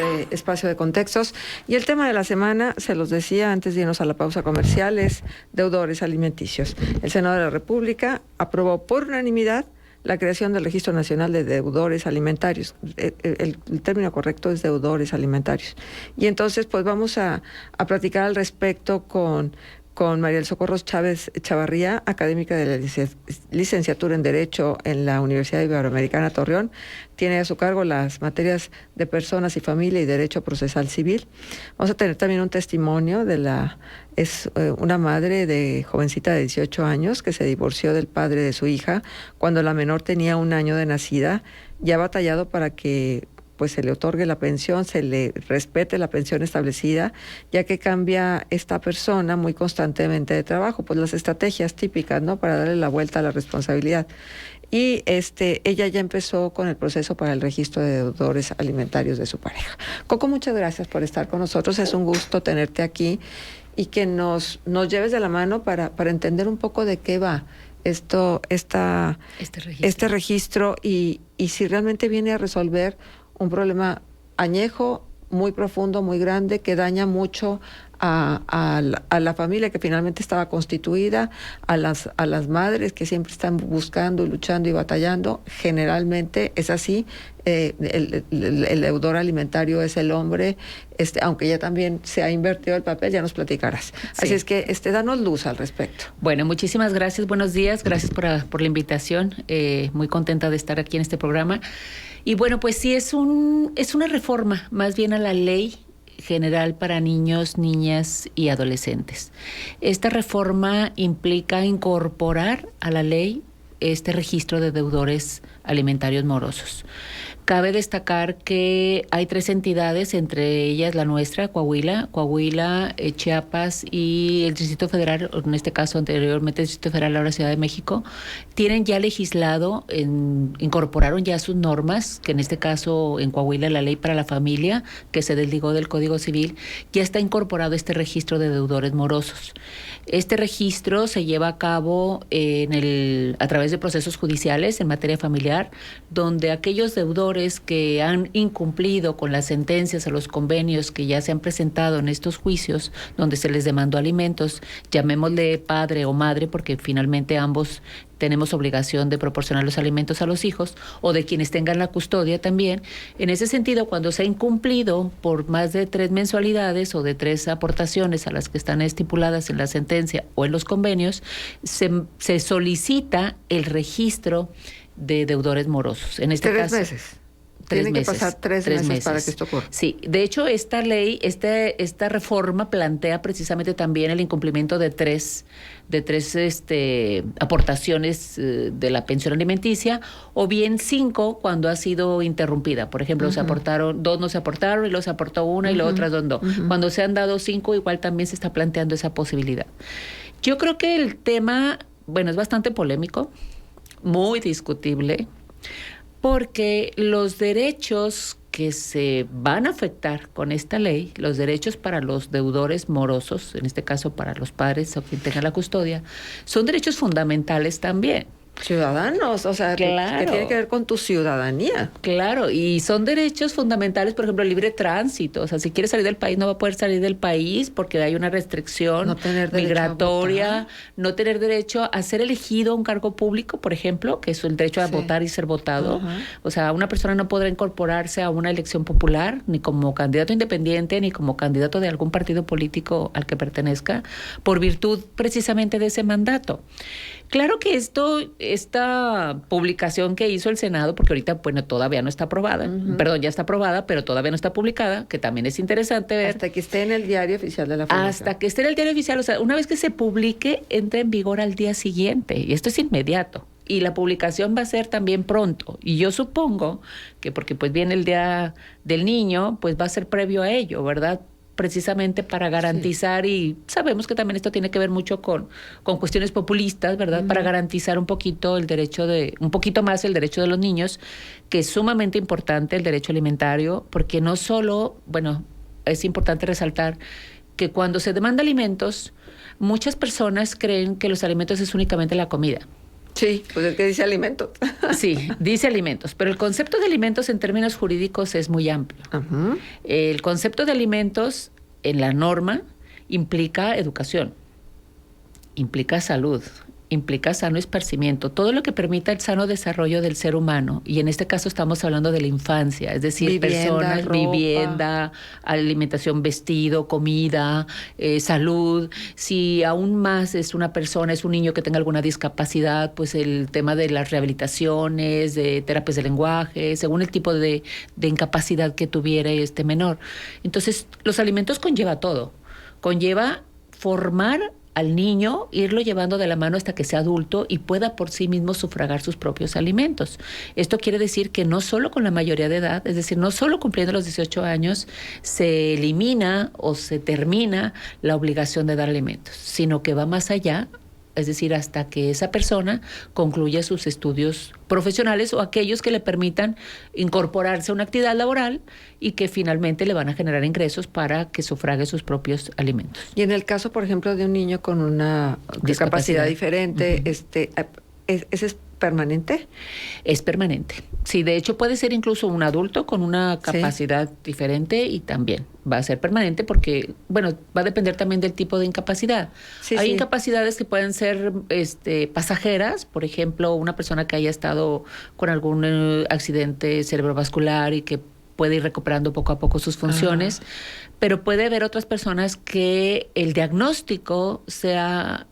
este espacio de contextos. Y el tema de la semana, se los decía antes de irnos a la pausa comercial, es deudores alimenticios. El Senado de la República aprobó por unanimidad la creación del Registro Nacional de Deudores Alimentarios. El término correcto es deudores alimentarios. Y entonces, pues vamos a platicar al respecto con María del Socorro Chávez Chavarría, académica de la licenciatura en Derecho en la Universidad Iberoamericana Torreón. Tiene a su cargo las materias de Personas y Familia y Derecho Procesal Civil. Vamos a tener también un testimonio es una madre de jovencita de 18 años que se divorció del padre de su hija cuando la menor tenía 1 año de nacida y ha batallado para que pues se le otorgue la pensión, se le respete la pensión establecida, ya que cambia esta persona muy constantemente de trabajo, pues las estrategias típicas, ¿no?, para darle la vuelta a la responsabilidad. Y ella ya empezó con el proceso para el registro de deudores alimentarios de su pareja. Coco, muchas gracias por estar con nosotros, es un gusto tenerte aquí y que nos lleves de la mano para entender un poco de qué va este registro y si realmente viene a resolver un problema añejo, muy profundo, muy grande, que daña mucho a la familia que finalmente estaba constituida, a las madres que siempre están buscando, luchando y batallando. Generalmente es así. El deudor alimentario es el hombre, aunque ya también se ha invertido el papel, ya nos platicarás. Sí. Así es que danos luz al respecto. Bueno, muchísimas gracias, buenos días, gracias por la invitación, muy contenta de estar aquí en este programa. Y bueno, pues sí, es una reforma más bien a la ley general para niños, niñas y adolescentes. Esta reforma implica incorporar a la ley este registro de deudores alimentarios morosos. Cabe destacar que hay 3 entidades, entre ellas la nuestra, Coahuila, Chiapas y el Distrito Federal, en este caso anteriormente el Distrito Federal, ahora Ciudad de México, tienen ya legislado, incorporaron ya sus normas, que en este caso en Coahuila la Ley para la Familia, que se desligó del Código Civil, ya está incorporado este registro de deudores morosos. Este registro se lleva a cabo a través de procesos judiciales en materia familiar, donde aquellos deudores que han incumplido con las sentencias o los convenios que ya se han presentado en estos juicios, donde se les demandó alimentos, llamémosle padre o madre, porque finalmente ambos tenemos obligación de proporcionar los alimentos a los hijos, o de quienes tengan la custodia también. En ese sentido, cuando se ha incumplido por más de 3 mensualidades o de 3 aportaciones a las que están estipuladas en la sentencia o en los convenios, se solicita el registro de deudores morosos. En este caso, 3 meses. Tienen que pasar 3 meses para que esto ocurra. Sí, de hecho esta ley, esta reforma plantea precisamente también el incumplimiento de tres aportaciones de la pensión alimenticia, o bien 5 cuando ha sido interrumpida. Por ejemplo, se aportaron 2, no se aportaron, y luego se aportó 1 y luego otras 2 no. Cuando se han dado 5, igual también se está planteando esa posibilidad. Yo creo que el tema, bueno, es bastante polémico, muy discutible, porque los derechos que se van a afectar con esta ley, los derechos para los deudores morosos, en este caso para los padres o quien tenga la custodia, son derechos fundamentales también. Ciudadanos, o sea, claro, que tiene que ver con tu ciudadanía. Claro, y son derechos fundamentales, por ejemplo, el libre tránsito. O sea, si quiere salir del país, no va a poder salir del país porque hay una restricción migratoria, no tener derecho a ser elegido a un cargo público, por ejemplo, que es el derecho a votar y ser votado. O sea, una persona no podrá incorporarse a una elección popular, ni como candidato independiente, ni como candidato de algún partido político al que pertenezca, por virtud precisamente de ese mandato. Claro que esta publicación que hizo el Senado, porque ahorita, bueno, todavía no está aprobada, perdón, ya está aprobada, pero todavía no está publicada, que también es interesante ver. Hasta que esté en el diario oficial de la Federación. Hasta que esté en el diario oficial, o sea, una vez que se publique, entra en vigor al día siguiente, y esto es inmediato. Y la publicación va a ser también pronto. Y yo supongo que porque pues viene el Día del Niño, pues va a ser previo a ello, ¿verdad? Precisamente para garantizar, y sabemos que también esto tiene que ver mucho con cuestiones populistas, ¿verdad? Para garantizar un poquito más el derecho de los niños, que es sumamente importante el derecho alimentario, porque no solo, bueno, es importante resaltar que cuando se demanda alimentos, muchas personas creen que los alimentos es únicamente la comida. Sí, pues es que dice alimentos. Sí, dice alimentos, pero el concepto de alimentos en términos jurídicos es muy amplio. Ajá. El concepto de alimentos en la norma implica educación, implica salud, implica sano esparcimiento, todo lo que permita el sano desarrollo del ser humano. Y en este caso estamos hablando de la infancia, es decir, Vivienda, personas, ropa. vivienda, alimentación, vestido, comida, salud. Si aún más es una persona, es un niño que tenga alguna discapacidad, pues el tema de las rehabilitaciones, de terapias de lenguaje, según el tipo de incapacidad que tuviera este menor. Entonces, los alimentos conlleva todo. Conlleva formar al niño, irlo llevando de la mano hasta que sea adulto y pueda por sí mismo sufragar sus propios alimentos. Esto quiere decir que no solo con la mayoría de edad, es decir, no solo cumpliendo los 18 años, se elimina o se termina la obligación de dar alimentos, sino que va más allá, es decir, hasta que esa persona concluya sus estudios profesionales o aquellos que le permitan incorporarse a una actividad laboral y que finalmente le van a generar ingresos para que sufrague sus propios alimentos. Y en el caso, por ejemplo, de un niño con una discapacidad diferente, ¿ese es permanente? Es permanente. Sí, de hecho puede ser incluso un adulto con una capacidad diferente y también va a ser permanente porque, bueno, va a depender también del tipo de incapacidad. Hay incapacidades que pueden ser pasajeras, por ejemplo, una persona que haya estado con algún accidente cerebrovascular y que puede ir recuperando poco a poco sus funciones, pero puede haber otras personas que el diagnóstico sea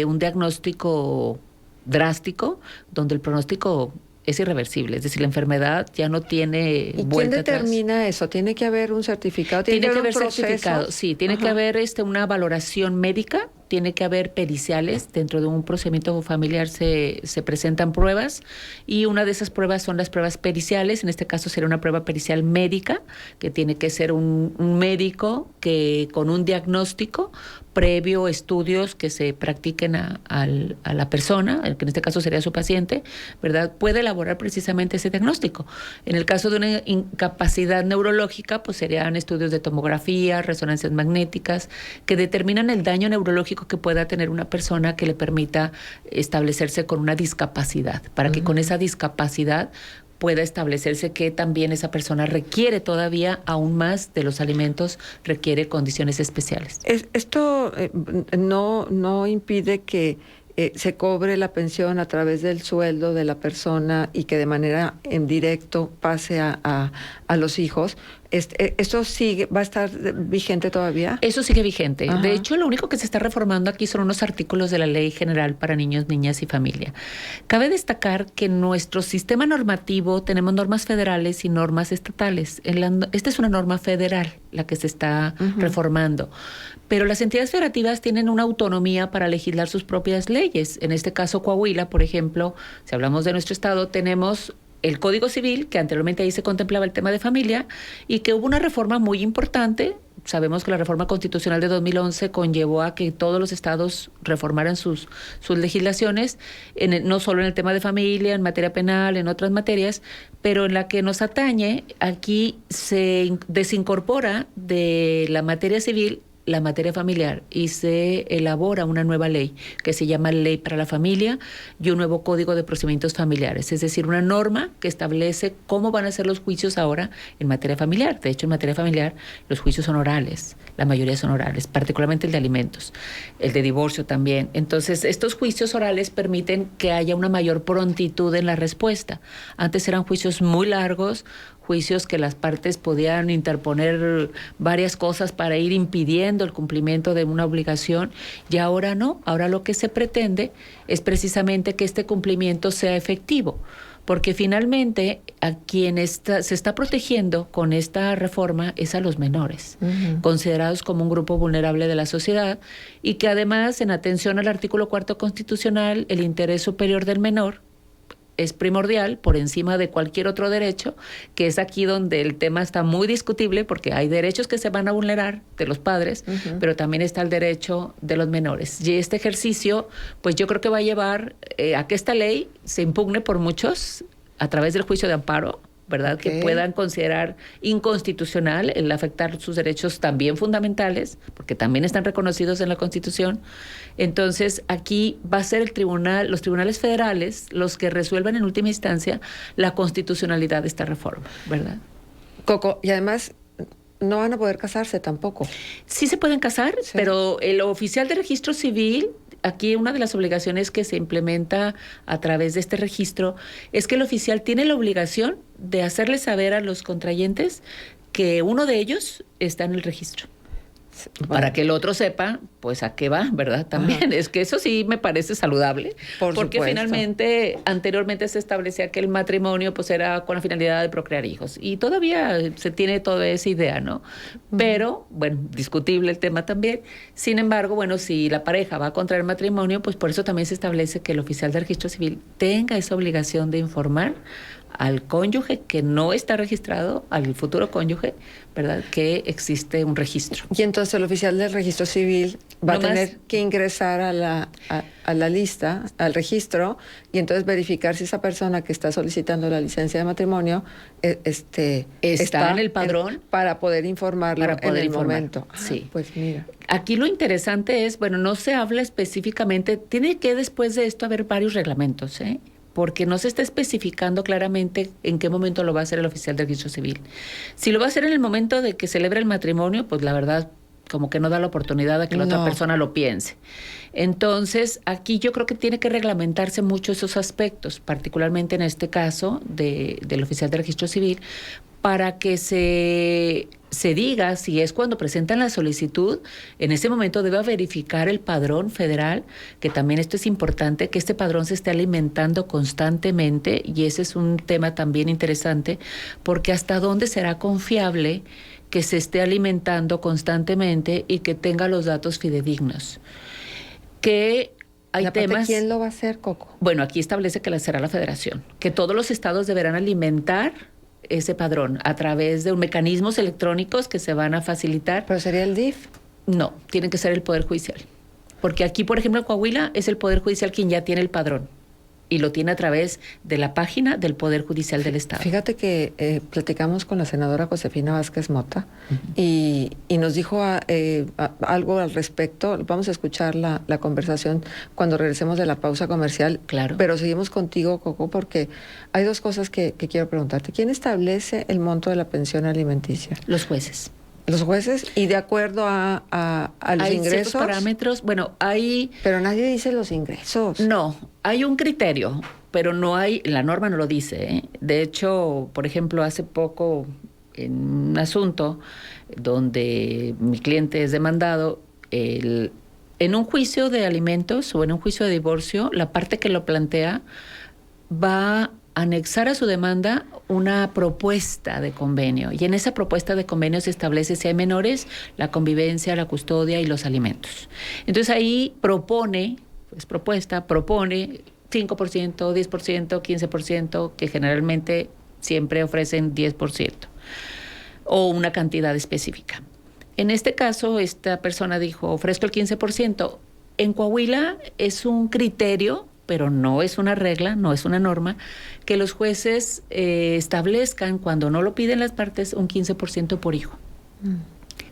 un diagnóstico drástico, donde el pronóstico es irreversible, es decir, la enfermedad ya no tiene vuelta atrás. ¿Quién determina eso? ¿Tiene que haber un certificado? ¿Tiene que haber certificado? Sí, tiene que haber una valoración médica, tiene que haber periciales. Dentro de un procedimiento familiar se presentan pruebas y una de esas pruebas son las pruebas periciales. En este caso será una prueba pericial médica, que tiene que ser un médico que con un diagnóstico previo, estudios que se practiquen a la persona, que en este caso sería su paciente, ¿verdad? Puede elaborar precisamente ese diagnóstico. En el caso de una incapacidad neurológica, pues serían estudios de tomografía, resonancias magnéticas, que determinan el daño neurológico que pueda tener una persona que le permita establecerse con una discapacidad, para que con esa discapacidad pueda establecerse que también esa persona requiere todavía aún más de los alimentos, requiere condiciones especiales. Esto no impide que se cobre la pensión a través del sueldo de la persona y que de manera en directo pase a los hijos. ¿Esto sigue, va a estar vigente todavía? Eso sigue vigente. Ajá. De hecho, lo único que se está reformando aquí son unos artículos de la Ley General para Niños, Niñas y Familia. Cabe destacar que en nuestro sistema normativo tenemos normas federales y normas estatales. Esta es una norma federal, la que se está reformando. Pero las entidades federativas tienen una autonomía para legislar sus propias leyes. En este caso, Coahuila, por ejemplo, si hablamos de nuestro estado, tenemos el Código Civil, que anteriormente ahí se contemplaba el tema de familia, y que hubo una reforma muy importante. Sabemos que la reforma constitucional de 2011 conllevó a que todos los estados reformaran sus legislaciones, no solo en el tema de familia, en materia penal, en otras materias, pero en la que nos atañe, aquí se desincorpora de la materia civil la materia familiar y se elabora una nueva ley que se llama Ley para la Familia y un nuevo Código de Procedimientos Familiares, es decir, una norma que establece cómo van a ser los juicios ahora en materia familiar. De hecho, en materia familiar los juicios son orales, la mayoría son orales, particularmente el de alimentos, el de divorcio también. Entonces, estos juicios orales permiten que haya una mayor prontitud en la respuesta. Antes eran juicios muy largos, juicios que las partes podían interponer varias cosas para ir impidiendo el cumplimiento de una obligación, y ahora no. Ahora lo que se pretende es precisamente que este cumplimiento sea efectivo, porque finalmente a quien se está protegiendo con esta reforma es a los menores, considerados como un grupo vulnerable de la sociedad, y que además, en atención al artículo 4 constitucional, el interés superior del menor es primordial por encima de cualquier otro derecho, que es aquí donde el tema está muy discutible, porque hay derechos que se van a vulnerar de los padres, pero también está el derecho de los menores. Y este ejercicio, pues yo creo que va a llevar a que esta ley se impugne por muchos a través del juicio de amparo, ¿verdad? Ok. Que puedan considerar inconstitucional el afectar sus derechos también fundamentales, porque también están reconocidos en la Constitución. Entonces, aquí va a ser los tribunales federales los que resuelvan en última instancia la constitucionalidad de esta reforma, ¿verdad? Coco, y además no van a poder casarse tampoco. Sí se pueden casar, Sí. pero el oficial de registro civil, aquí una de las obligaciones que se implementa a través de este registro es que el oficial tiene la obligación de hacerle saber a los contrayentes que uno de ellos está en el registro. Para que el otro sepa, pues, a qué va, ¿verdad? También. Ajá. Es que eso sí me parece saludable. Por porque supuesto. finalmente, anteriormente se establecía que el matrimonio, pues, era con la finalidad de procrear hijos. Y todavía se tiene toda esa idea, ¿no? Pero, bueno, discutible el tema también. Sin embargo, bueno, si la pareja va a contraer matrimonio, pues por eso también se establece que el oficial de registro civil tenga esa obligación de informar al cónyuge que no está registrado, al futuro cónyuge, ¿verdad? Que existe un registro. Y entonces el oficial del registro civil va No a más. tener que ingresar a la lista, al registro, y entonces verificar si esa persona que está solicitando la licencia de matrimonio Está en el padrón. para poder informarlo Para poder en el informar. momento. Sí. Pues mira. Aquí lo interesante es, bueno, no se habla específicamente, tiene que después de esto haber varios reglamentos, ¿eh? Porque no se está especificando claramente en qué momento lo va a hacer el oficial de registro civil. Si lo va a hacer en el momento de que celebre el matrimonio, pues la verdad, como que no da la oportunidad de que la otra No. persona lo piense. Entonces, aquí yo creo que tiene que reglamentarse mucho esos aspectos, particularmente en este caso del oficial de registro civil, para que se diga si es cuando presentan la solicitud, en ese momento debe verificar el padrón federal, que también esto es importante, que este padrón se esté alimentando constantemente, y ese es un tema también interesante, porque hasta dónde será confiable que se esté alimentando constantemente y que tenga los datos fidedignos. Que hay Y aparte, temas... ¿quién lo va a hacer, Coco? Bueno, aquí establece que será la federación, que todos los estados deberán alimentar ese padrón a través de mecanismos electrónicos que se van a facilitar. Pero sería el DIF. No, tiene que ser el Poder Judicial. Porque aquí, por ejemplo, en Coahuila es el Poder Judicial quien ya tiene el padrón. Y lo tiene a través de la página del Poder Judicial del Estado. Fíjate que platicamos con la senadora Josefina Vázquez Mota y nos dijo algo al respecto. Vamos a escuchar la conversación cuando regresemos de la pausa comercial. Claro. Pero seguimos contigo, Coco, porque hay dos cosas que quiero preguntarte. ¿Quién establece el monto de la pensión alimenticia? Los jueces. Los jueces, y de acuerdo a los Hay ingresos. ciertos parámetros. Bueno, hay... Pero nadie dice los ingresos. No, hay un criterio, pero no hay, la norma no lo dice, ¿eh? De hecho, por ejemplo, hace poco en un asunto donde mi cliente es demandado, en un juicio de alimentos o en un juicio de divorcio, la parte que lo plantea va a anexar a su demanda una propuesta de convenio, y en esa propuesta de convenio se establece, si hay menores, la convivencia, la custodia y los alimentos. Entonces ahí propone 5%, 10%, 15%, que generalmente siempre ofrecen 10%, o una cantidad específica. En este caso, esta persona dijo, ofrezco el 15%. En Coahuila es un criterio, pero no es una regla, no es una norma, que los jueces establezcan, cuando no lo piden las partes, un 15% por hijo.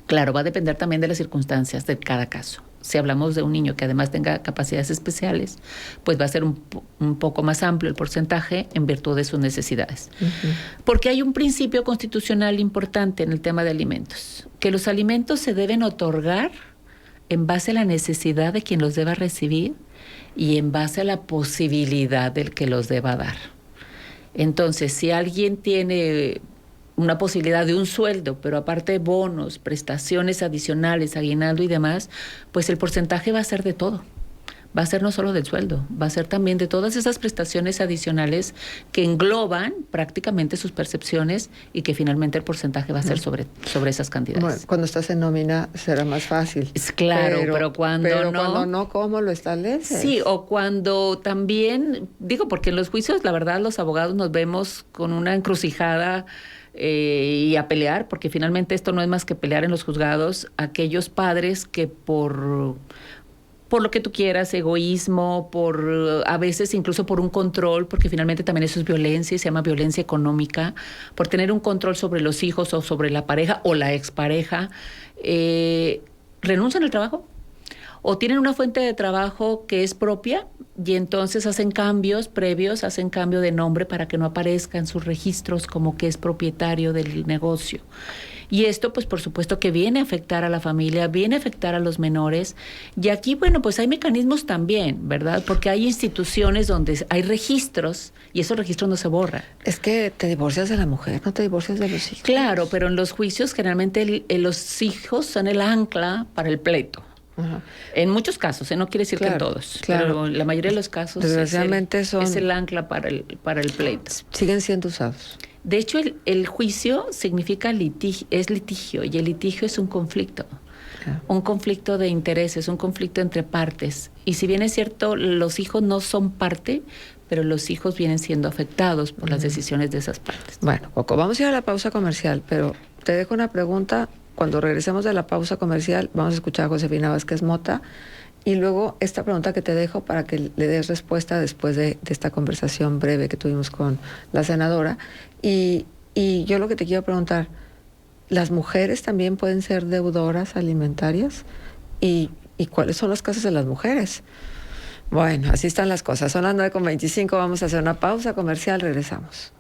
Claro, va a depender también de las circunstancias de cada caso. Si hablamos de un niño que además tenga capacidades especiales, pues va a ser un poco más amplio el porcentaje en virtud de sus necesidades. Porque hay un principio constitucional importante en el tema de alimentos, que los alimentos se deben otorgar en base a la necesidad de quien los deba recibir y en base a la posibilidad del que los deba dar. Entonces, si alguien tiene una posibilidad de un sueldo, pero aparte bonos, prestaciones adicionales, aguinaldo y demás, pues el porcentaje va a ser de todo. Va a ser no solo del sueldo, va a ser también de todas esas prestaciones adicionales que engloban prácticamente sus percepciones, y que finalmente el porcentaje va a ser sobre esas cantidades. Bueno, cuando estás en nómina será más fácil. Es claro, pero cuando no, ¿cómo lo estableces? Sí, o cuando también, digo, porque en los juicios, la verdad, los abogados nos vemos con una encrucijada y a pelear, porque finalmente esto no es más que pelear en los juzgados aquellos padres que por por lo que tú quieras, egoísmo, por a veces incluso por un control, porque finalmente también eso es violencia y se llama violencia económica, por tener un control sobre los hijos o sobre la pareja o la expareja, renuncian al trabajo o tienen una fuente de trabajo que es propia y entonces hacen cambios previos, hacen cambio de nombre para que no aparezca en sus registros como que es propietario del negocio. Y esto, pues, por supuesto que viene a afectar a la familia, viene a afectar a los menores. Y aquí, bueno, pues hay mecanismos también, ¿verdad? Porque hay instituciones donde hay registros y esos registros no se borran. Es que te divorcias de la mujer, no te divorcias de los hijos. Claro, pero en los juicios generalmente los hijos son el ancla para el pleito. Ajá. En muchos casos, no quiere decir que en todos, pero en la mayoría de los casos desgraciadamente es el ancla para el pleito. Siguen siendo usados. De hecho, el juicio significa litigio, es litigio, y el litigio es un conflicto. Un conflicto de intereses, un conflicto entre partes. Y si bien es cierto, los hijos no son parte, pero los hijos vienen siendo afectados por las decisiones de esas partes. Bueno, Coco, vamos a ir a la pausa comercial, pero te dejo una pregunta. Cuando regresemos de la pausa comercial, vamos a escuchar a Josefina Vázquez Mota y luego esta pregunta que te dejo para que le des respuesta después de esta conversación breve que tuvimos con la senadora. Y yo lo que te quiero preguntar, ¿las mujeres también pueden ser deudoras alimentarias? ¿Y cuáles son los casos de las mujeres? Bueno, así están las cosas. Son las 9:25, vamos a hacer una pausa comercial, regresamos.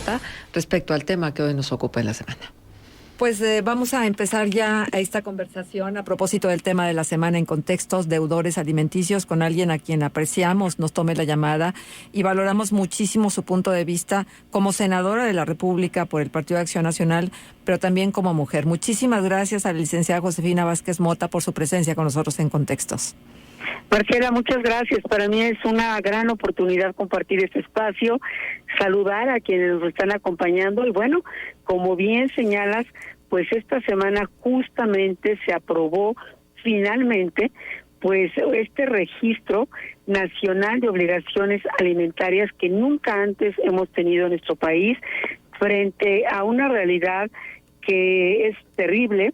Mota respecto al tema que hoy nos ocupa en la semana. Pues vamos a empezar ya esta conversación a propósito del tema de la semana en contextos deudores alimenticios con alguien a quien apreciamos, nos tome la llamada y valoramos muchísimo su punto de vista como senadora de la República por el Partido de Acción Nacional, pero también como mujer. Muchísimas gracias a la licenciada Josefina Vázquez Mota por su presencia con nosotros en Contextos. Marcela, muchas gracias. Para mí es una gran oportunidad compartir este espacio, saludar a quienes nos están acompañando y bueno, como bien señalas, pues esta semana justamente se aprobó finalmente pues este registro nacional de obligaciones alimentarias que nunca antes hemos tenido en nuestro país frente a una realidad que es terrible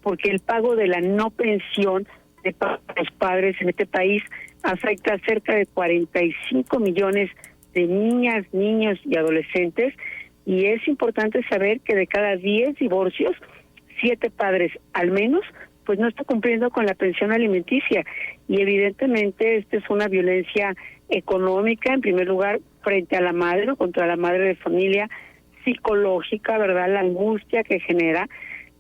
porque el pago de la no pensión de los padres en este país afecta a cerca de 45 millones de niñas, niños y adolescentes, y es importante saber que de cada 10 divorcios, 7 padres al menos, pues no está cumpliendo con la pensión alimenticia, y evidentemente esta es una violencia económica, en primer lugar, frente a la madre o contra la madre de familia, psicológica, ¿verdad?, la angustia que genera,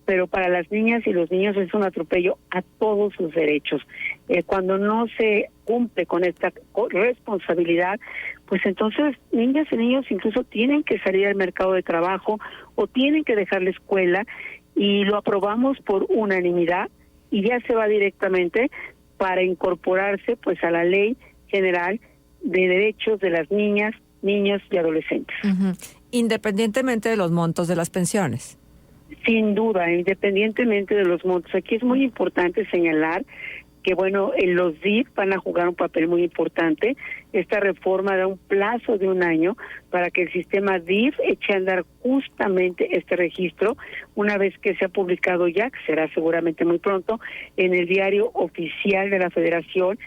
pero para las niñas y los niños es un atropello a todos sus derechos. Cuando no se cumple con esta responsabilidad, pues entonces niñas y niños incluso tienen que salir al mercado de trabajo o tienen que dejar la escuela, y lo aprobamos por unanimidad y ya se va directamente para incorporarse pues a la Ley General de Derechos de las Niñas, Niños y Adolescentes. Independientemente de los montos de las pensiones. Sin duda, independientemente de los montos. Aquí es muy importante señalar que, bueno, los DIF van a jugar un papel muy importante. Esta reforma da un plazo de 1 año para que el sistema DIF eche a andar justamente este registro, una vez que sea publicado ya, que será seguramente muy pronto, en el diario oficial de la Federación.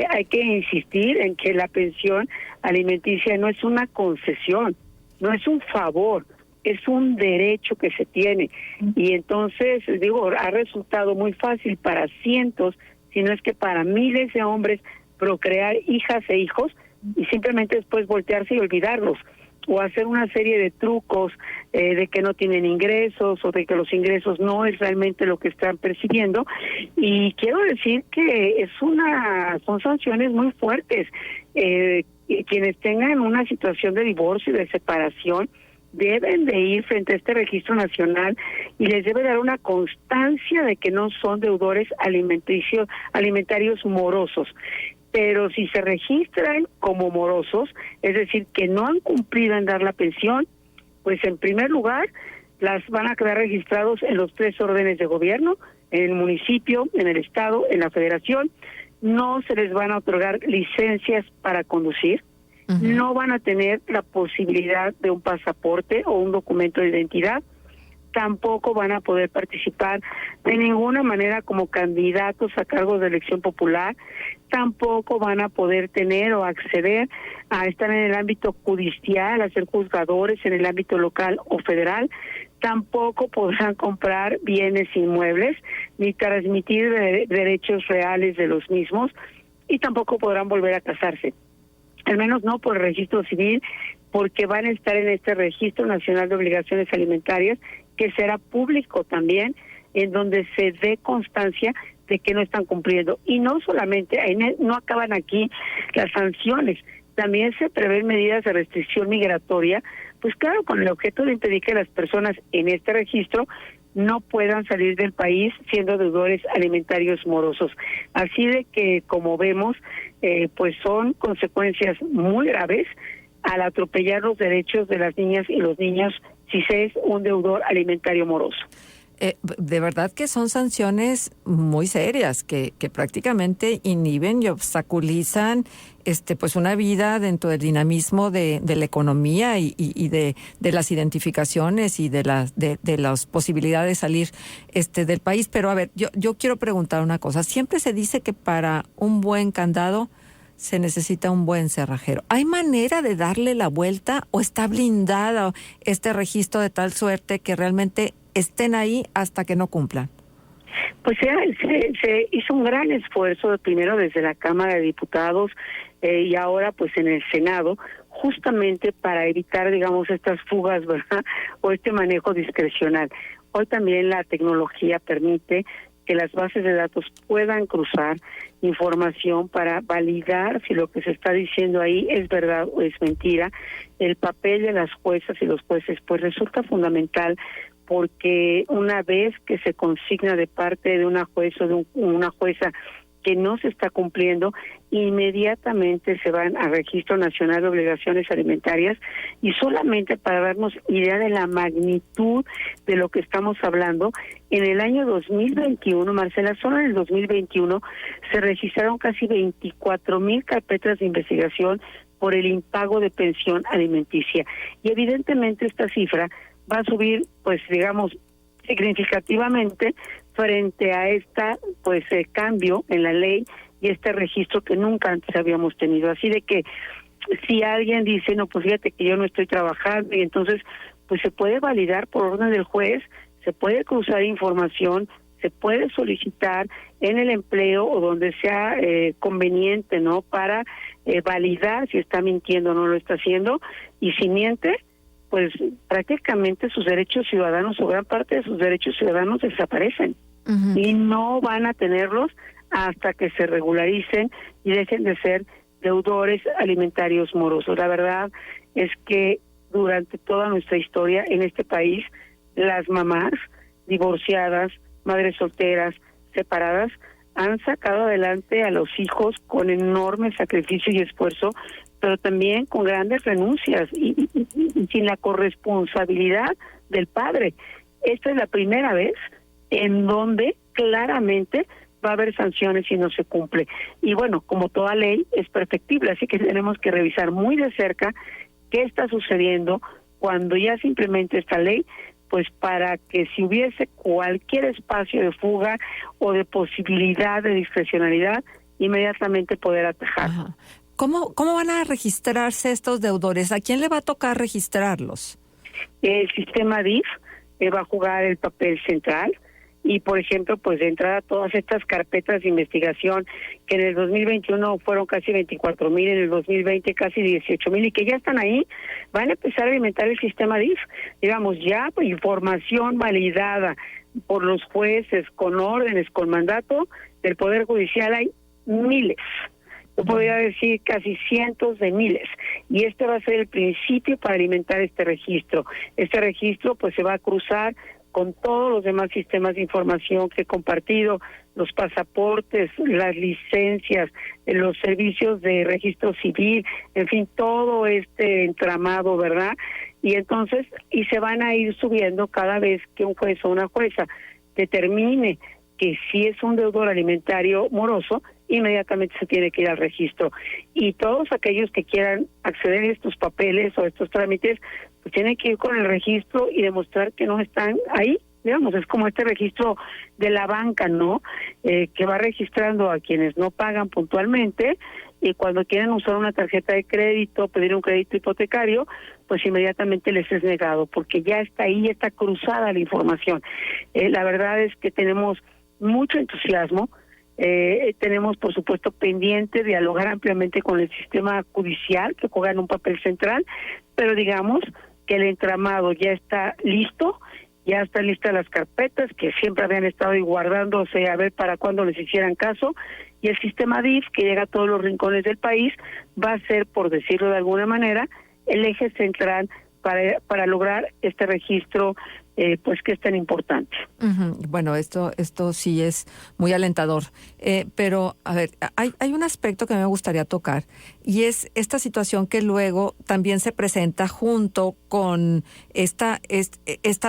Hay que insistir en que la pensión alimenticia no es una concesión, no es un favor, es un derecho que se tiene, y entonces, digo, ha resultado muy fácil para cientos, si no es que para miles de hombres, procrear hijas e hijos y simplemente después voltearse y olvidarlos, o hacer una serie de trucos de que no tienen ingresos o de que los ingresos no es realmente lo que están percibiendo. Y quiero decir que son sanciones muy fuertes. Quienes tengan una situación de divorcio y de separación deben de ir frente a este registro nacional y les debe dar una constancia de que no son deudores alimentarios morosos. Pero si se registran como morosos, es decir, que no han cumplido en dar la pensión, pues en primer lugar las van a quedar registrados en los 3 órdenes de gobierno, en el municipio, en el estado, en la federación. No se les van a otorgar licencias para conducir. No van a tener la posibilidad de un pasaporte o un documento de identidad, tampoco van a poder participar de ninguna manera como candidatos a cargos de elección popular, tampoco van a poder tener o acceder a estar en el ámbito judicial, a ser juzgadores en el ámbito local o federal, tampoco podrán comprar bienes inmuebles ni transmitir derechos reales de los mismos, y tampoco podrán volver a casarse. Al menos no por el registro civil, porque van a estar en este registro nacional de obligaciones alimentarias, que será público también, en donde se dé constancia de que no están cumpliendo. Y no solamente, no acaban aquí las sanciones, también se prevén medidas de restricción migratoria, pues claro, con el objeto de impedir que las personas en este registro no puedan salir del país siendo deudores alimentarios morosos. Así de que, como vemos, pues son consecuencias muy graves al atropellar los derechos de las niñas y los niños si se es un deudor alimentario moroso. De verdad que son sanciones muy serias que prácticamente inhiben y obstaculizan pues una vida dentro del dinamismo de la economía y de las identificaciones y de las posibilidades de salir del país. Pero a ver, yo quiero preguntar una cosa. Siempre se dice que para un buen candado se necesita un buen cerrajero. ¿Hay manera de darle la vuelta o está blindado este registro de tal suerte que realmente estén ahí hasta que no cumplan? Pues se hizo un gran esfuerzo, primero desde la Cámara de Diputados y ahora pues en el Senado, justamente para evitar, digamos, estas fugas, ¿verdad? O este manejo discrecional. Hoy también la tecnología permite que las bases de datos puedan cruzar información para validar si lo que se está diciendo ahí es verdad o es mentira. El papel de las juezas y los jueces pues resulta fundamental, porque una vez que se consigna de parte de una jueza o de una jueza que no se está cumpliendo, inmediatamente se van a Registro Nacional de Obligaciones Alimentarias, y solamente para darnos idea de la magnitud de lo que estamos hablando, en el año 2021, Marcela, solo en el 2021 se registraron casi 24,000 carpetas de investigación por el impago de pensión alimenticia, y evidentemente esta cifra va a subir, pues digamos, significativamente frente a esta cambio en la ley y este registro que nunca antes habíamos tenido. Así de que si alguien dice, no, pues fíjate que yo no estoy trabajando, y entonces pues se puede validar por orden del juez, se puede cruzar información, se puede solicitar en el empleo o donde sea conveniente, ¿no? Para validar si está mintiendo o no lo está haciendo, y si miente, pues prácticamente sus derechos ciudadanos o gran parte de sus derechos ciudadanos desaparecen. Uh-huh. Y no van a tenerlos hasta que se regularicen y dejen de ser deudores alimentarios morosos. La verdad es que durante toda nuestra historia en este país, las mamás divorciadas, madres solteras, separadas, han sacado adelante a los hijos con enorme sacrificio y esfuerzo, pero también con grandes renuncias y sin la corresponsabilidad del padre. Esta es la primera vez en donde claramente va a haber sanciones si no se cumple. Y bueno, como toda ley es perfectible, así que tenemos que revisar muy de cerca qué está sucediendo cuando ya se implemente esta ley, pues para que si hubiese cualquier espacio de fuga o de posibilidad de discrecionalidad, inmediatamente poder atajarlo. Ajá. ¿Cómo van a registrarse estos deudores? ¿A quién le va a tocar registrarlos? El sistema DIF va a jugar el papel central, y por ejemplo, pues de entrada todas estas carpetas de investigación que en el 2021 fueron casi 24,000, en el 2020 casi 18,000, y que ya están ahí, van a empezar a alimentar el sistema DIF. Digamos, ya pues, información validada por los jueces, con órdenes, con mandato del Poder Judicial, hay miles. Yo podría decir casi cientos de miles, y este va a ser el principio para alimentar este registro. Este registro pues se va a cruzar con todos los demás sistemas de información que he compartido, los pasaportes, las licencias, los servicios de registro civil, en fin, todo este entramado, ¿verdad? Y entonces, y se van a ir subiendo cada vez que un juez o una jueza determine que si es un deudor alimentario moroso, inmediatamente se tiene que ir al registro. Y todos aquellos que quieran acceder a estos papeles o a estos trámites, pues tienen que ir con el registro y demostrar que no están ahí. Digamos, es como este registro de la banca, ¿no? Que va registrando a quienes no pagan puntualmente, y cuando quieren usar una tarjeta de crédito, pedir un crédito hipotecario, pues inmediatamente les es negado, porque ya está ahí, ya está cruzada la información. La verdad es que tenemos mucho entusiasmo. Tenemos, por supuesto, pendiente dialogar ampliamente con el sistema judicial, que juega un papel central, pero digamos que el entramado ya está listo, ya están listas las carpetas que siempre habían estado ahí guardándose a ver para cuándo les hicieran caso, y el sistema DIF, que llega a todos los rincones del país, va a ser, por decirlo de alguna manera, el eje central para lograr este registro pues que es tan importante. Uh-huh. Bueno, esto sí es muy alentador, pero a ver, hay un aspecto que me gustaría tocar, y es esta situación que luego también se presenta junto con esta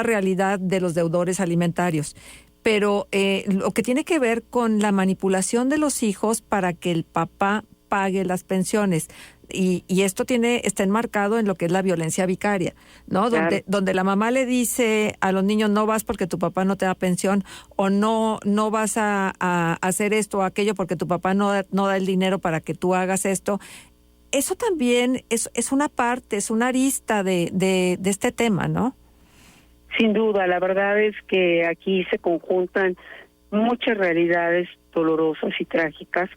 realidad de los deudores alimentarios, pero lo que tiene que ver con la manipulación de los hijos para que el papá pague las pensiones. Y esto está enmarcado en lo que es la violencia vicaria, ¿no? Claro. Donde la mamá le dice a los niños, no vas porque tu papá no te da pensión, o no vas a hacer esto o aquello porque tu papá no da el dinero para que tú hagas esto. Eso también es una parte, es una arista de este tema, ¿no? Sin duda, la verdad es que aquí se conjuntan muchas realidades dolorosas y trágicas.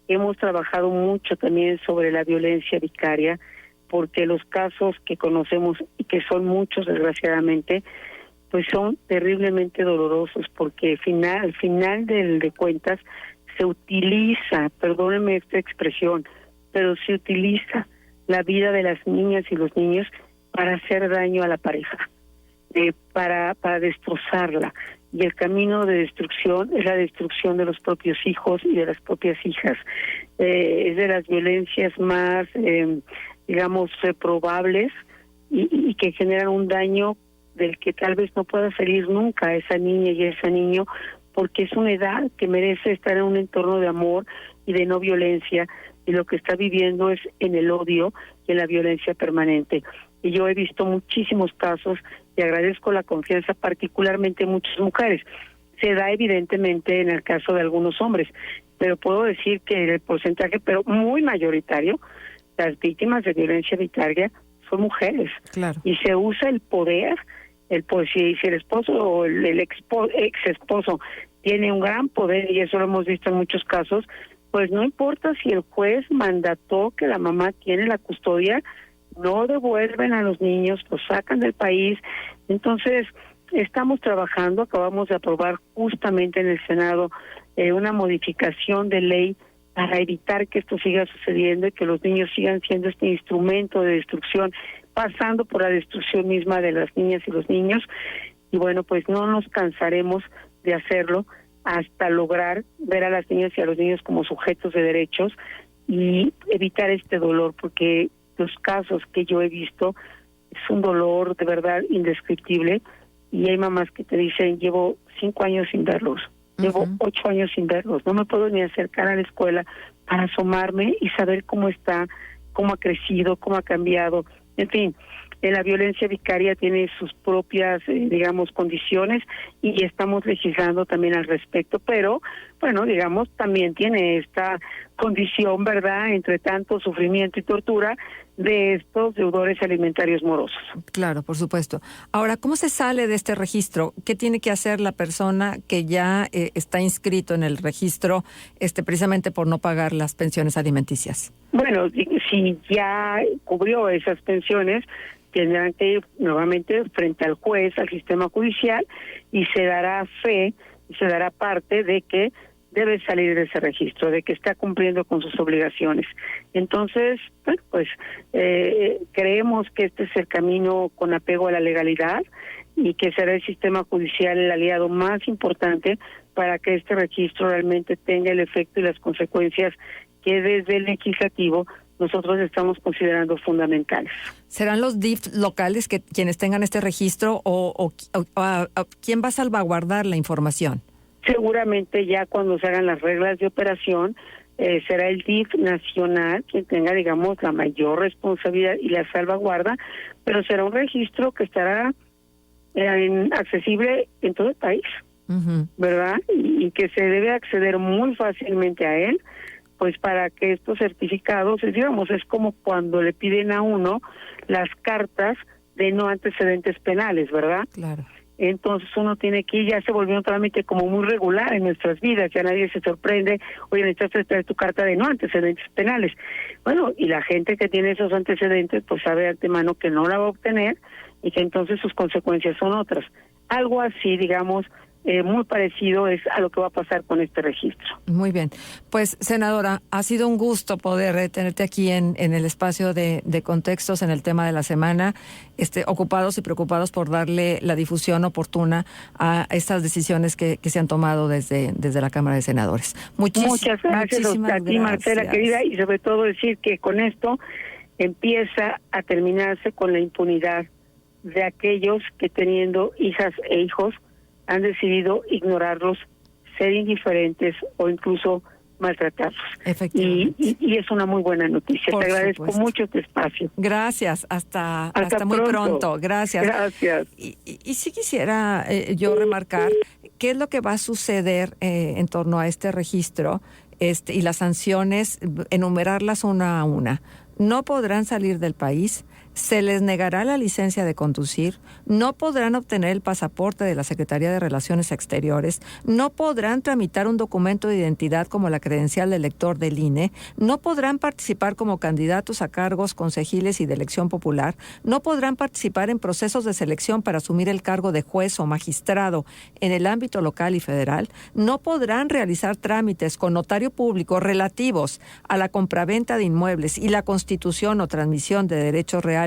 Hemos trabajado mucho también sobre la violencia vicaria, porque los casos que conocemos, y que son muchos desgraciadamente, pues son terriblemente dolorosos, porque al final de cuentas se utiliza, perdónenme esta expresión, pero se utiliza la vida de las niñas y los niños para hacer daño a la pareja, para destrozarla. Y el camino de destrucción es la destrucción de los propios hijos y de las propias hijas. Es de las violencias más, digamos, probables y que generan un daño del que tal vez no pueda salir nunca a esa niña y a ese niño, porque es una edad que merece estar en un entorno de amor y de no violencia, y lo que está viviendo es en el odio y en la violencia permanente. Y yo he visto muchísimos casos y agradezco la confianza particularmente en muchas mujeres. Se da evidentemente en el caso de algunos hombres, pero puedo decir que el porcentaje, pero muy mayoritario, las víctimas de violencia vicaria son mujeres. Claro. Y se usa el poder, si el esposo o el ex esposo tiene un gran poder, y eso lo hemos visto en muchos casos, pues no importa si el juez mandató que la mamá tiene la custodia, no devuelven a los niños, los sacan del país. Entonces, estamos trabajando, acabamos de aprobar justamente en el Senado una modificación de ley para evitar que esto siga sucediendo y que los niños sigan siendo este instrumento de destrucción, pasando por la destrucción misma de las niñas y los niños. Y bueno, pues no nos cansaremos de hacerlo hasta lograr ver a las niñas y a los niños como sujetos de derechos y evitar este dolor, porque los casos que yo he visto es un dolor de verdad indescriptible, y hay mamás que te dicen, llevo 5 años sin verlos, llevo 8 años sin verlos, no me puedo ni acercar a la escuela para asomarme y saber cómo está, cómo ha crecido, cómo ha cambiado. En fin, la violencia vicaria tiene sus propias, digamos, condiciones, y estamos legislando también al respecto, pero, bueno, digamos, también tiene esta condición, ¿verdad?, entre tanto sufrimiento y tortura de estos deudores alimentarios morosos. Claro, por supuesto. Ahora, ¿cómo se sale de este registro? ¿Qué tiene que hacer la persona que ya está inscrito en el registro precisamente por no pagar las pensiones alimenticias? Bueno, si ya cubrió esas pensiones, tendrán que ir nuevamente frente al juez, al sistema judicial, y se dará fe, y se dará parte de que debe salir de ese registro, de que está cumpliendo con sus obligaciones. Entonces, bueno, pues creemos que este es el camino con apego a la legalidad, y que será el sistema judicial el aliado más importante para que este registro realmente tenga el efecto y las consecuencias que desde el legislativo nosotros estamos considerando fundamentales. ¿Serán los DIF locales quienes tengan este registro o quién va a salvaguardar la información? Seguramente ya cuando se hagan las reglas de operación, será el DIF nacional quien tenga, digamos, la mayor responsabilidad y la salvaguarda, pero será un registro que estará accesible en todo el país, ¿verdad? Y que se debe acceder muy fácilmente a él, pues para que estos certificados, digamos, es como cuando le piden a uno las cartas de no antecedentes penales, ¿verdad? Claro. Entonces uno tiene que ir, ya se volvió un trámite como muy regular en nuestras vidas, ya nadie se sorprende, oye, necesitas traer tu carta de no antecedentes penales. Bueno, y la gente que tiene esos antecedentes, pues sabe de antemano que no la va a obtener y que entonces sus consecuencias son otras. Algo así, digamos, muy parecido es a lo que va a pasar con este registro. Muy bien. Pues, senadora, ha sido un gusto poder tenerte aquí en el espacio de contextos en el tema de la semana, ocupados y preocupados por darle la difusión oportuna a estas decisiones que se han tomado desde la Cámara de Senadores. Muchas gracias a ti, Marcela, querida, y sobre todo decir que con esto empieza a terminarse con la impunidad de aquellos que, teniendo hijas e hijos, han decidido ignorarlos, ser indiferentes o incluso maltratarlos. Efectivamente. Y es una muy buena noticia. Por Te agradezco supuesto. mucho este espacio. Gracias. Hasta muy pronto. Gracias. Gracias. Y sí quisiera yo remarcar qué es lo que va a suceder en torno a este registro y las sanciones, enumerarlas una a una. No podrán salir del país, se les negará la licencia de conducir, no podrán obtener el pasaporte de la Secretaría de Relaciones Exteriores, no podrán tramitar un documento de identidad como la credencial de elector del INE, no podrán participar como candidatos a cargos concejiles y de elección popular, no podrán participar en procesos de selección para asumir el cargo de juez o magistrado en el ámbito local y federal, no podrán realizar trámites con notario público relativos a la compraventa de inmuebles y la constitución o transmisión de derechos reales,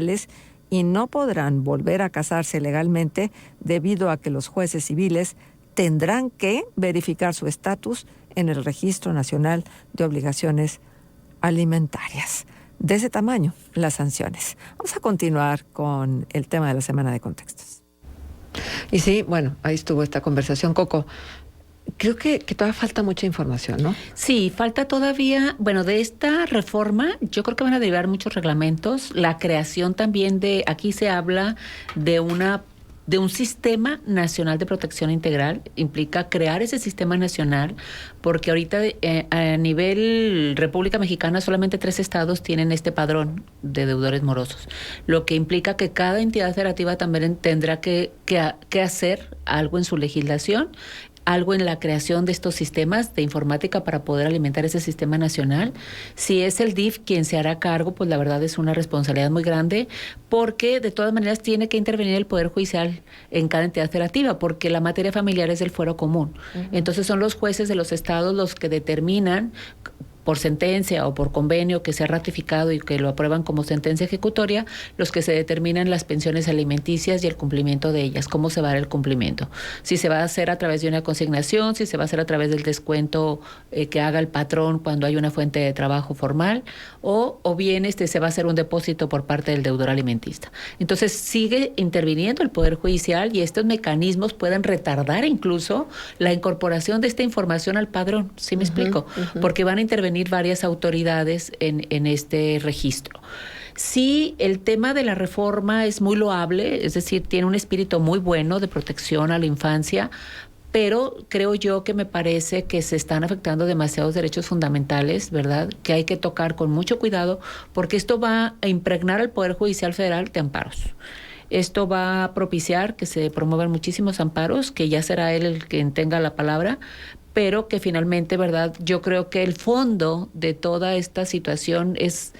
y no podrán volver a casarse legalmente debido a que los jueces civiles tendrán que verificar su estatus en el Registro Nacional de Obligaciones Alimentarias. De ese tamaño, las sanciones. Vamos a continuar con el tema de la semana de contextos. Y sí, bueno, ahí estuvo esta conversación, Coco. Creo que todavía falta mucha información, ¿no? Sí, falta todavía, bueno, de esta reforma, yo creo que van a derivar muchos reglamentos, la creación también aquí se habla de un sistema nacional de protección integral, implica crear ese sistema nacional, porque ahorita a nivel República Mexicana solamente 3 estados tienen este padrón de deudores morosos, lo que implica que cada entidad federativa también tendrá que hacer algo en su legislación, algo en la creación de estos sistemas de informática para poder alimentar ese sistema nacional. Si es el DIF quien se hará cargo, pues la verdad es una responsabilidad muy grande, porque de todas maneras tiene que intervenir el Poder Judicial en cada entidad federativa, porque la materia familiar es del fuero común. Entonces son los jueces de los estados los que determinan por sentencia o por convenio que se ha ratificado y que lo aprueban como sentencia ejecutoria, los que se determinan las pensiones alimenticias y el cumplimiento de ellas, cómo se va a dar el cumplimiento. Si se va a hacer a través de una consignación, si se va a hacer a través del descuento que haga el patrón cuando hay una fuente de trabajo formal, o bien se va a hacer un depósito por parte del deudor alimentista. Entonces sigue interviniendo el Poder Judicial y estos mecanismos pueden retardar incluso la incorporación de esta información al padrón, ¿sí me explico? Porque van a intervenir varias autoridades en este registro. Sí, el tema de la reforma es muy loable, es decir, tiene un espíritu muy bueno de protección a la infancia, pero creo yo que me parece que se están afectando demasiados derechos fundamentales, ¿verdad? Que hay que tocar con mucho cuidado, porque esto va a impregnar al Poder Judicial Federal de amparos. Esto va a propiciar que se promuevan muchísimos amparos, que ya será él el quien tenga la palabra, pero que finalmente, ¿verdad? Yo creo que el fondo de toda esta situación es,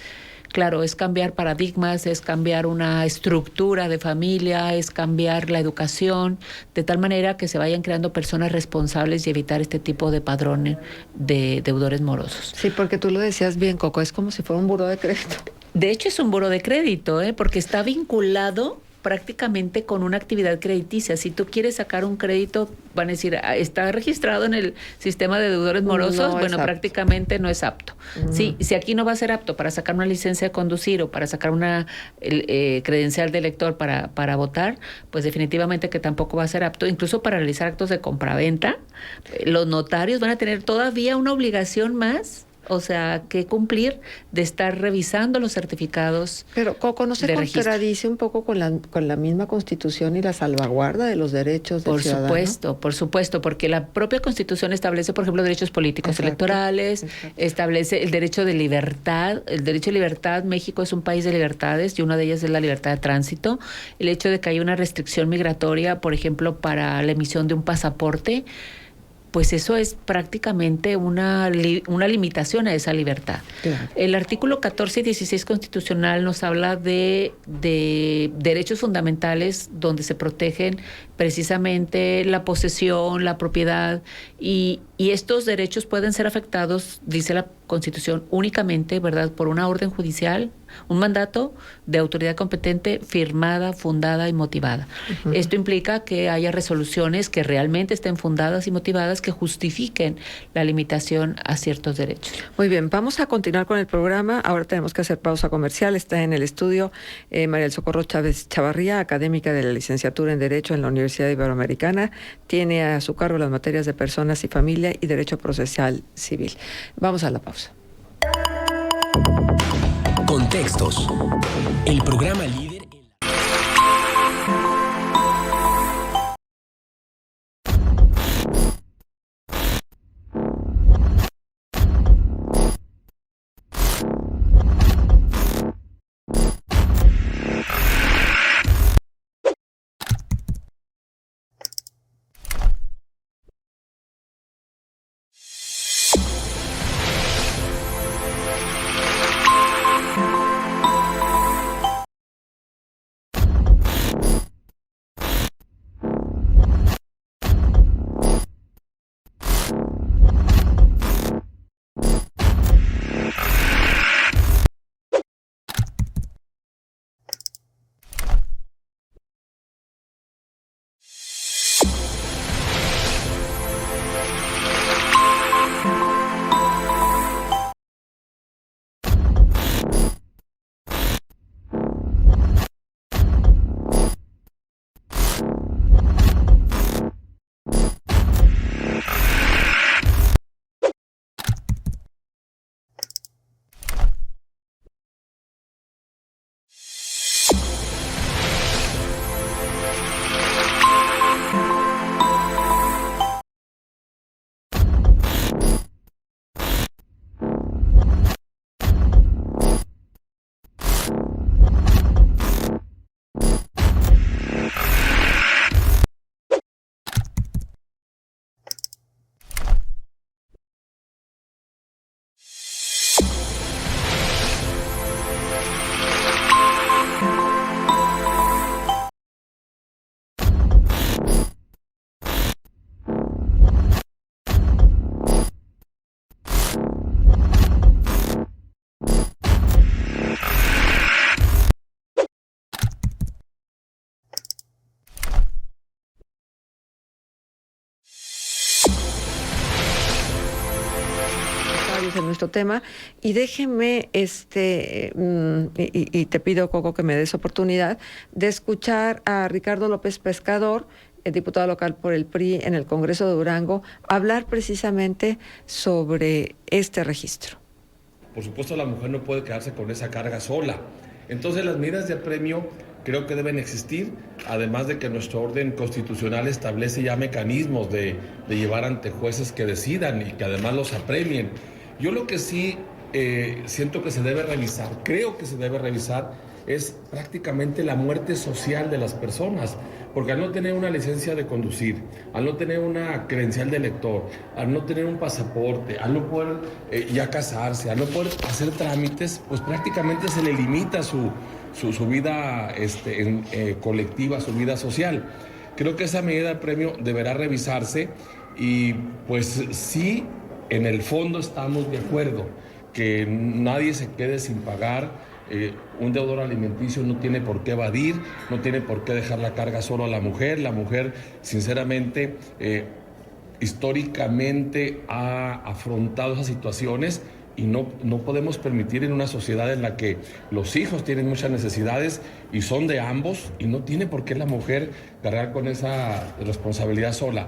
claro, es cambiar paradigmas, es cambiar una estructura de familia, es cambiar la educación, de tal manera que se vayan creando personas responsables y evitar este tipo de padrones de deudores morosos. Sí, porque tú lo decías bien, Coco, es como si fuera un buró de crédito. De hecho, es un buró de crédito, porque está vinculado prácticamente con una actividad crediticia. Si tú quieres sacar un crédito, van a decir, está registrado en el sistema de deudores morosos, bueno, prácticamente no es apto. Sí, si aquí no va a ser apto para sacar una licencia de conducir o para sacar una credencial de elector para votar, pues definitivamente que tampoco va a ser apto, incluso para realizar actos de compraventa. Los notarios van a tener todavía una obligación más, o sea, que cumplir de estar revisando los certificados. Pero, Coco, ¿no se contradice un poco con la misma Constitución y la salvaguarda de los derechos del ciudadano? Por supuesto, porque la propia Constitución establece, por ejemplo, derechos políticos electorales, establece el derecho de libertad. El derecho de libertad, México es un país de libertades y una de ellas es la libertad de tránsito. El hecho de que haya una restricción migratoria, por ejemplo, para la emisión de un pasaporte, pues eso es prácticamente una limitación a esa libertad. Claro. El artículo 14 y 16 constitucional nos habla de derechos fundamentales donde se protegen precisamente la posesión, la propiedad, y estos derechos pueden ser afectados, dice la Constitución, únicamente, ¿verdad?, por una orden judicial, un mandato de autoridad competente firmada, fundada y motivada. Esto implica que haya resoluciones que realmente estén fundadas y motivadas, que justifiquen la limitación a ciertos derechos. Muy bien, vamos a continuar con el programa. Ahora tenemos que hacer pausa comercial. Está en el estudio María del Socorro Chávez Chavarría, académica de la licenciatura en Derecho en la Universidad Iberoamericana. Tiene a su cargo las materias de Personas y Familia y Derecho Procesal Civil. Vamos a la pausa. Contextos. El programa líder. puntuales en nuestro tema. Y déjeme, y te pido, Coco, que me des oportunidad de escuchar a Ricardo López Pescador, el diputado local por el PRI en el Congreso de Durango, hablar precisamente sobre este registro. Por supuesto, la mujer no puede quedarse con esa carga sola. Entonces, las medidas de apremio creo que deben existir, además de que nuestro orden constitucional establece ya mecanismos de llevar ante jueces que decidan y que además los apremien. Yo lo que sí siento que se debe revisar, creo que se debe revisar, es prácticamente la muerte social de las personas, porque al no tener una licencia de conducir, al no tener una credencial de elector, al no tener un pasaporte, al no poder ya casarse, al no poder hacer trámites, pues prácticamente se le limita su vida colectiva, su vida social. Creo que esa medida de premio deberá revisarse y pues sí, en el fondo estamos de acuerdo que nadie se quede sin pagar. Un deudor alimenticio no tiene por qué evadir, no tiene por qué dejar la carga solo a la mujer. La mujer, sinceramente, históricamente ha afrontado esas situaciones y no podemos permitir en una sociedad en la que los hijos tienen muchas necesidades y son de ambos y no tiene por qué la mujer cargar con esa responsabilidad sola.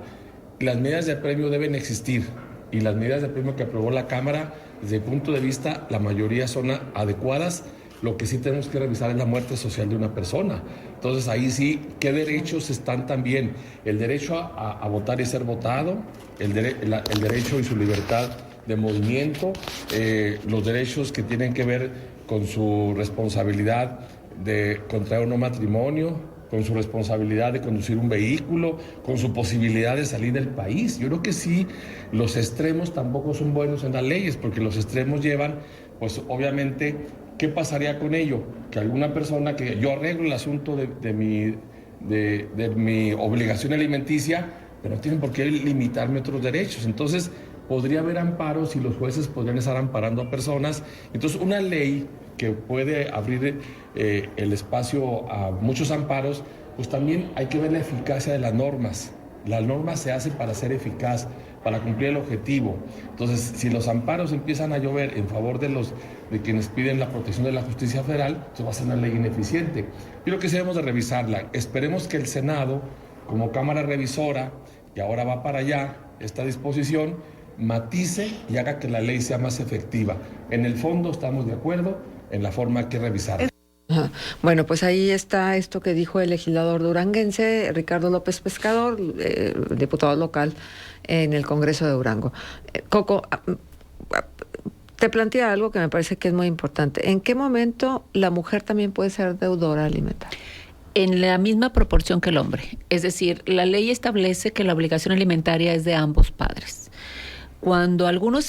Las medidas de apremio deben existir y las medidas de apremio que aprobó la Cámara, desde el punto de vista, la mayoría son adecuadas. Lo que sí tenemos que revisar es la muerte social de una persona. Entonces ahí sí, ¿qué derechos están también? El derecho a votar y ser votado, el derecho y su libertad de movimiento, los derechos que tienen que ver con su responsabilidad de contraer un no matrimonio, con su responsabilidad de conducir un vehículo, con su posibilidad de salir del país. Yo creo que sí, los extremos tampoco son buenos en las leyes, porque los extremos llevan, pues obviamente, ¿qué pasaría con ello? Que alguna persona que yo arreglo el asunto de mi obligación alimenticia, pero no tienen por qué limitarme otros derechos. Entonces, podría haber amparos y los jueces podrían estar amparando a personas. Entonces, una ley que puede abrir el espacio a muchos amparos, pues también hay que ver la eficacia de las normas. La norma se hace para ser eficaz, para cumplir el objetivo. Entonces, si los amparos empiezan a llover en favor de quienes piden la protección de la justicia federal, entonces va a ser una ley ineficiente. Yo creo que sí debemos de revisarla. Esperemos que el Senado, como Cámara Revisora, que ahora va para allá, esta disposición, matice y haga que la ley sea más efectiva. En el fondo estamos de acuerdo, en la forma hay que revisarla. Bueno, pues ahí está esto que dijo el legislador duranguense, Ricardo López Pescador, diputado local en el Congreso de Durango. Coco, te plantea algo que me parece que es muy importante. ¿En qué momento la mujer también puede ser deudora alimentaria? En la misma proporción que el hombre. Es decir, la ley establece que la obligación alimentaria es de ambos padres. Cuando alguno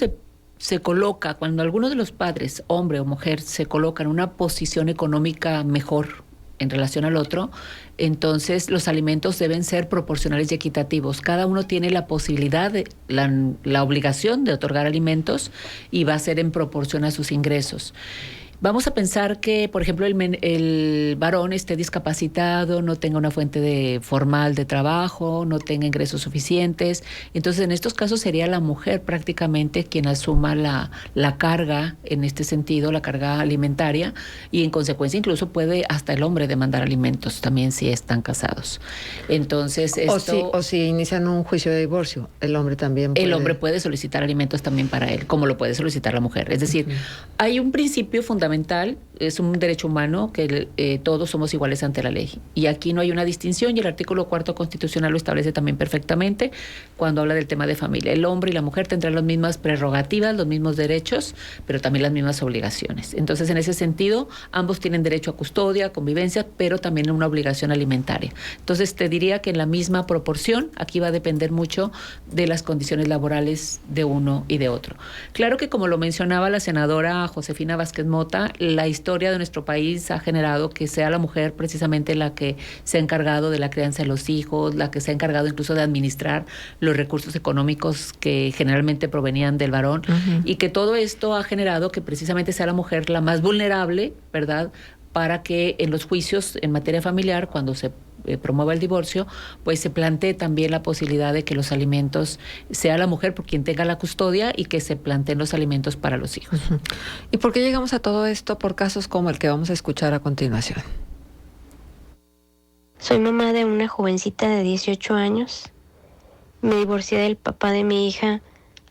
cuando alguno de los padres, hombre o mujer, se coloca en una posición económica mejor en relación al otro, entonces los alimentos deben ser proporcionales y equitativos. Cada uno tiene la posibilidad, la obligación de otorgar alimentos y va a ser en proporción a sus ingresos. Vamos a pensar que, por ejemplo, el varón esté discapacitado, no tenga una fuente formal de trabajo, no tenga ingresos suficientes. Entonces, en estos casos sería la mujer prácticamente quien asuma la carga, en este sentido, la carga alimentaria, y en consecuencia incluso puede hasta el hombre demandar alimentos también si están casados. Entonces, O si inician un juicio de divorcio, el hombre también puede... El hombre puede solicitar alimentos también para él, como lo puede solicitar la mujer. Es decir, hay un principio fundamental, es un derecho humano que todos somos iguales ante la ley. Y aquí no hay una distinción y el artículo 4 constitucional lo establece también perfectamente cuando habla del tema de familia. El hombre y la mujer tendrán las mismas prerrogativas, los mismos derechos, pero también las mismas obligaciones. Entonces, en ese sentido, ambos tienen derecho a custodia, convivencia, pero también una obligación alimentaria. Entonces, te diría que en la misma proporción, aquí va a depender mucho de las condiciones laborales de uno y de otro. Claro que, como lo mencionaba la senadora Josefina Vázquez Mota, la historia de nuestro país ha generado que sea la mujer precisamente la que se ha encargado de la crianza de los hijos, la que se ha encargado incluso de administrar los recursos económicos que generalmente provenían del varón, y que todo esto ha generado que precisamente sea la mujer la más vulnerable, ¿verdad?, para que en los juicios en materia familiar, cuando se promueva el divorcio, pues se plantee también la posibilidad de que los alimentos sea la mujer por quien tenga la custodia y que se planteen los alimentos para los hijos. ¿Y por qué llegamos a todo esto? Por casos como el que vamos a escuchar a continuación. Soy mamá de una jovencita de 18 años. Me divorcié del papá de mi hija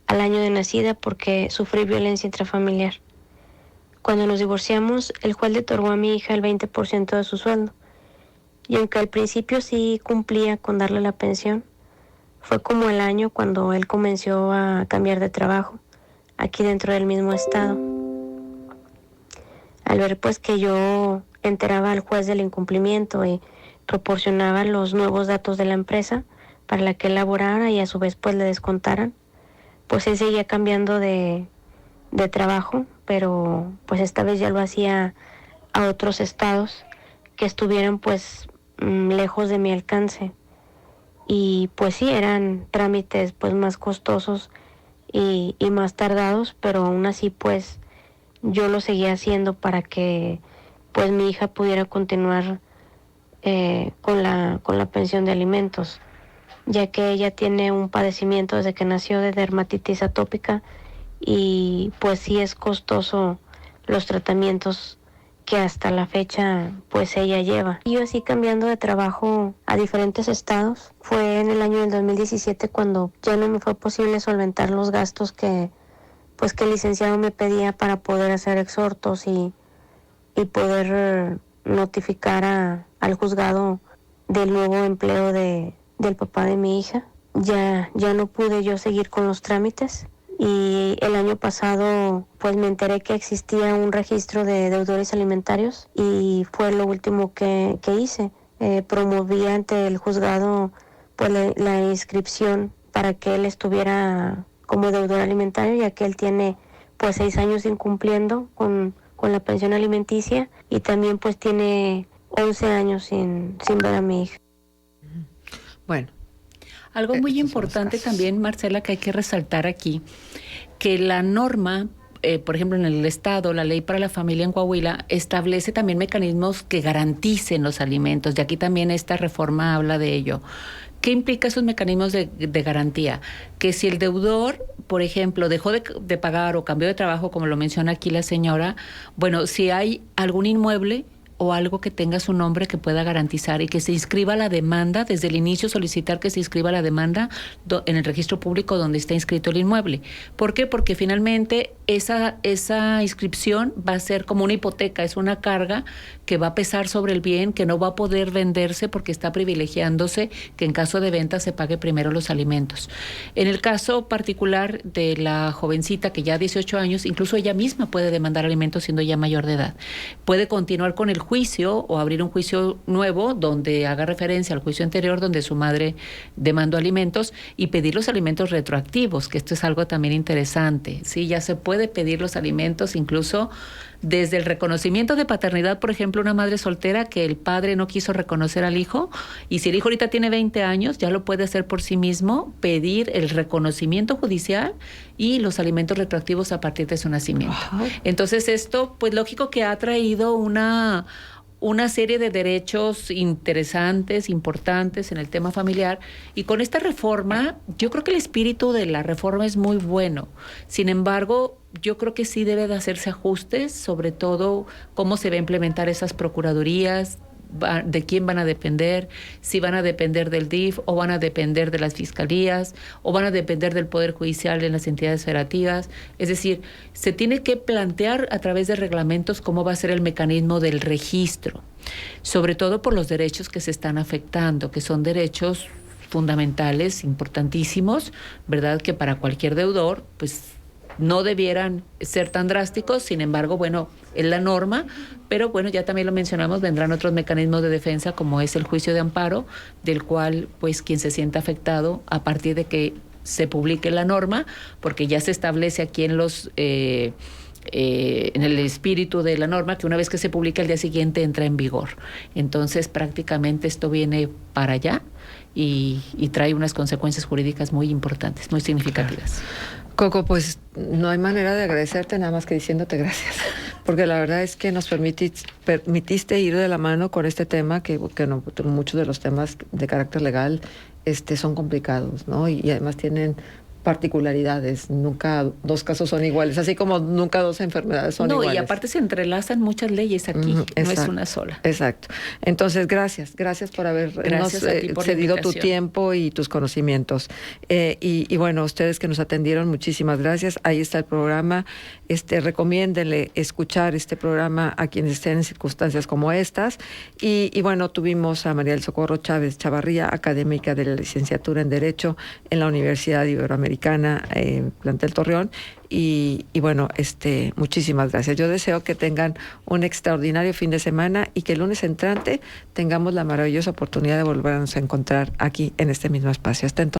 al año de nacida porque sufrí violencia intrafamiliar. Cuando nos divorciamos, el juez le otorgó a mi hija el 20% de su sueldo. Y aunque al principio sí cumplía con darle la pensión, fue como el año cuando él comenzó a cambiar de trabajo, aquí dentro del mismo estado. Al ver pues que yo enteraba al juez del incumplimiento y proporcionaba los nuevos datos de la empresa para la que él laborara y a su vez pues le descontaran, pues él seguía cambiando de trabajo, pero pues esta vez ya lo hacía a otros estados que estuvieran pues lejos de mi alcance. Y pues sí, eran trámites pues más costosos y más tardados, pero aún así pues yo lo seguía haciendo para que pues mi hija pudiera continuar con la pensión de alimentos, ya que ella tiene un padecimiento desde que nació de dermatitis atópica y pues sí es costoso los tratamientos que hasta la fecha pues ella lleva. Yo así cambiando de trabajo a diferentes estados, fue en el año del 2017 cuando ya no me fue posible solventar los gastos que el licenciado me pedía para poder hacer exhortos y poder notificar al juzgado del nuevo empleo del papá de mi hija. Ya no pude yo seguir con los trámites y el año pasado pues me enteré que existía un registro de deudores alimentarios y fue lo último que hice. Promoví ante el juzgado pues la inscripción para que él estuviera como deudor alimentario, ya que él tiene pues 6 años incumpliendo con la pensión alimenticia y también pues tiene 11 años sin ver a mi hija. Bueno. Algo muy importante también, Marcela, que hay que resaltar aquí, que la norma, por ejemplo, en el Estado, la Ley para la Familia en Coahuila, establece también mecanismos que garanticen los alimentos, y aquí también esta reforma habla de ello. ¿Qué implica esos mecanismos de garantía? Que si el deudor, por ejemplo, dejó de pagar o cambió de trabajo, como lo menciona aquí la señora, bueno, si hay algún inmueble o algo que tenga su nombre que pueda garantizar y que se inscriba la demanda, desde el inicio solicitar que se inscriba la demanda en el registro público donde está inscrito el inmueble. ¿Por qué? Porque finalmente esa inscripción va a ser como una hipoteca, es una carga que va a pesar sobre el bien, que no va a poder venderse porque está privilegiándose que en caso de venta se pague primero los alimentos. En el caso particular de la jovencita que ya 18 años, incluso ella misma puede demandar alimentos siendo ya mayor de edad. Puede continuar con el juicio o abrir un juicio nuevo donde haga referencia al juicio anterior donde su madre demandó alimentos y pedir los alimentos retroactivos, que esto es algo también interesante. Sí, ya se puede pedir los alimentos incluso desde el reconocimiento de paternidad, por ejemplo, una madre soltera que el padre no quiso reconocer al hijo, y si el hijo ahorita tiene 20 años, ya lo puede hacer por sí mismo, pedir el reconocimiento judicial y los alimentos retroactivos a partir de su nacimiento. Wow. Entonces esto, pues lógico que ha traído una serie de derechos interesantes, importantes en el tema familiar, y con esta reforma, yo creo que el espíritu de la reforma es muy bueno. Sin embargo, yo creo que sí debe de hacerse ajustes, sobre todo cómo se va a implementar esas procuradurías, de quién van a depender, si van a depender del DIF o van a depender de las fiscalías o van a depender del Poder Judicial en las entidades federativas. Es decir, se tiene que plantear a través de reglamentos cómo va a ser el mecanismo del registro, sobre todo por los derechos que se están afectando, que son derechos fundamentales, importantísimos, ¿verdad? Que para cualquier deudor, pues no debieran ser tan drásticos, sin embargo, bueno, es la norma, pero bueno, ya también lo mencionamos, vendrán otros mecanismos de defensa como es el juicio de amparo, del cual pues quien se sienta afectado a partir de que se publique la norma, porque ya se establece aquí en en el espíritu de la norma que una vez que se publica el día siguiente entra en vigor. Entonces prácticamente esto viene para allá y trae unas consecuencias jurídicas muy importantes, muy significativas. Coco, pues no hay manera de agradecerte nada más que diciéndote gracias, porque la verdad es que nos permitiste ir de la mano con este tema, que no, muchos de los temas de carácter legal son complicados, ¿no? Y además tienen particularidades, nunca dos casos son iguales, así como nunca dos enfermedades son iguales. No, y aparte se entrelazan muchas leyes aquí, no es una sola. Exacto. Entonces, gracias por habernos cedido tu tiempo y tus conocimientos. Y bueno, ustedes que nos atendieron, muchísimas gracias. Ahí está el programa. Recomiéndenle escuchar este programa a quienes estén en circunstancias como estas. Y bueno, tuvimos a María del Socorro Chávez Chavarría, académica de la licenciatura en Derecho en la Universidad Iberoamericana, plantel Torreón, y bueno, muchísimas gracias. Yo deseo que tengan un extraordinario fin de semana y que el lunes entrante tengamos la maravillosa oportunidad de volvernos a encontrar aquí en este mismo espacio. Hasta entonces.